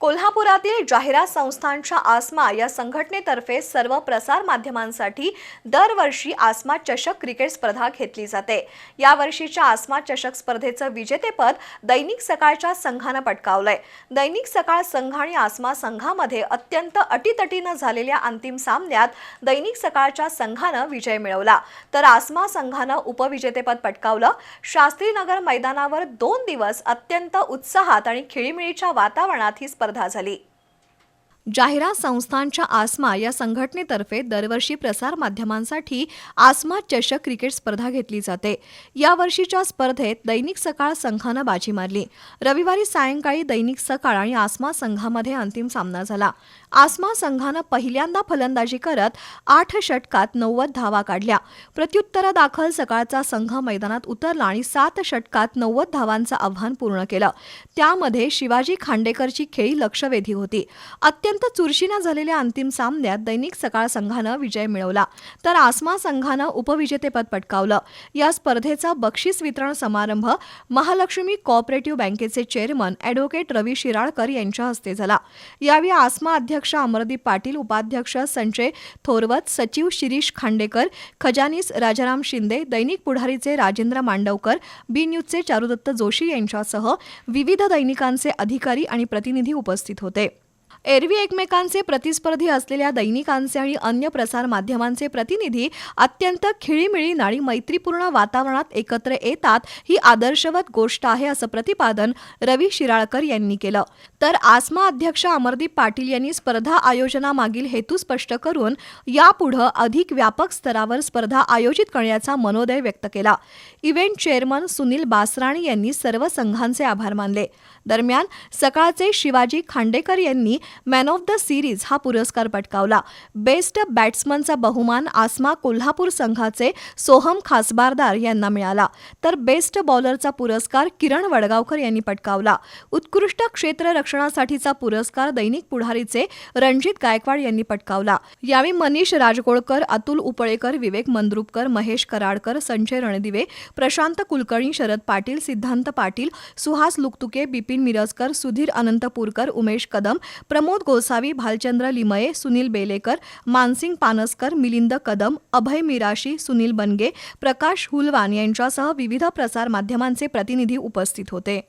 कोल्हापुरातील जाहिरात संस्थांच्या आसमा या संघटनेतर्फे सर्व प्रसार माध्यमांसाठी दरवर्षी आसमा चषक क्रिकेट स्पर्धा घेतली जाते। या वर्षीच्या आसमा चषक स्पर्धेचं विजेतेपद दैनिक सकाळच्या संघानं पटकावलंय। दैनिक सकाळ संघ आणि आसमा संघामध्ये अत्यंत अटीतटीनं झालेल्या अंतिम सामन्यात दैनिक सकाळच्या संघानं विजय मिळवला, तर आसमा संघानं उपविजेतेपद पटकावलं। शास्त्रीनगर मैदानावर 2 दिवस अत्यंत उत्साहात आणि खेळीमेळीच्या वातावरणात ही स्पर्धा झाली। जाहिरात संस्थांच्या आसमा या संघटनेतर्फे दरवर्षी प्रसार माध्यमांसाठी आसमा चषक क्रिकेट स्पर्धा घेतली जाते। या वर्षीच्या स्पर्धेत दैनिक सकाळ संघानं बाजी मारली। रविवारी सायंकाळी दैनिक सकाळ आणि आसमा संघामध्ये अंतिम सामना झाला। आसमा संघानं पहिल्यांदा फलंदाजी करत 8 षटकात 90 धावा काढल्या। प्रत्युत्तरादाखल सकाळचा संघ मैदानात उतरला आणि 7 षटकात 90 धावांचं आव्हान पूर्ण केलं। त्यामध्ये शिवाजी खांडेकरची खेळी लक्षवेधी होती। अत्यंत चुरशीनं झालेल्या अंतिम सामन्यात दैनिक सकाळ संघानं विजय मिळवला, तर आसमा संघानं उपविजेतेपद पटकावलं। या स्पर्धेचा बक्षीस वितरण समारंभ महालक्ष्मी कोऑपरेटिव्ह बँकेचे चेअरमन ॲडव्होकेट रवी शिराळकर यांच्या हस्ते झाला। यावेळी आसमा अध्यक्ष अमरदीप पाटील, उपाध्यक्ष संजय थोरवत, सचिव शिरीष खांडेकर, खजानीस राजाराम शिंदे, दैनिक पुढारीचे राजेंद्र मांडवकर, बी न्यूजचे चारुदत्त जोशी यांच्यासह विविध दैनिकांचे अधिकारी आणि प्रतिनिधी उपस्थित होते। एरवी एकमेकांचे प्रतिस्पर्धी असलेल्या दैनिकांचे आणि अन्य प्रसार माध्यमांचे प्रतिनिधी अत्यंत खिळीमिळीनं आणि मैत्रीपूर्ण वातावरणात एकत्र येतात, ही आदर्शवत गोष्ट आहे असं प्रतिपादन रवी शिराळकर यांनी केलं। तर आसमा अध्यक्ष अमरदीप पाटील यांनी स्पर्धा आयोजनामागील हेतू स्पष्ट करून यापुढे अधिक व्यापक स्तरावर स्पर्धा आयोजित करण्याचा मनोदय व्यक्त केला। इव्हेंट चेअरमन सुनील बासराणी यांनी सर्व संघांचे आभार मानले। दरम्यान सकाळचे शिवाजी खांडेकर यांनी मॅन ऑफ द सिरीज हा पुरस्कार पटकावला। बेस्ट बॅट्समनचा बहुमान आसमा कोल्हापूर संघाचे सोहम खासबारदार यांना मिळाला, तर बेस्ट बॉलरचा पुरस्कार किरण वडगावकर यांनी पटकावला। उत्कृष्ट क्षेत्ररक्षणासाठीचा पुरस्कार दैनिक पुढारीचे रणजित गायकवाड यांनी पटकावला। यावेळी मनीष राजगोळकर, अतुल उपळेकर, विवेक मंद्रुपकर, महेश कराडकर, संजय रणदिवे, प्रशांत कुलकर्णी, शरद पाटील, सिद्धांत पाटील, सुहास लुकतुके, बिपिन मिरजकर, सुधीर अनंतपूरकर, उमेश कदम, प्रमोद गोसावी, भालचंद्र लिमये, सुनील बेलेकर, मानसिंग पानसकर, मिलिंद कदम, अभय मिराशी, सुनील बनगे, प्रकाश हुलवान यांच्यासह विविध प्रसार माध्यमांचे प्रतिनिधी उपस्थित होते।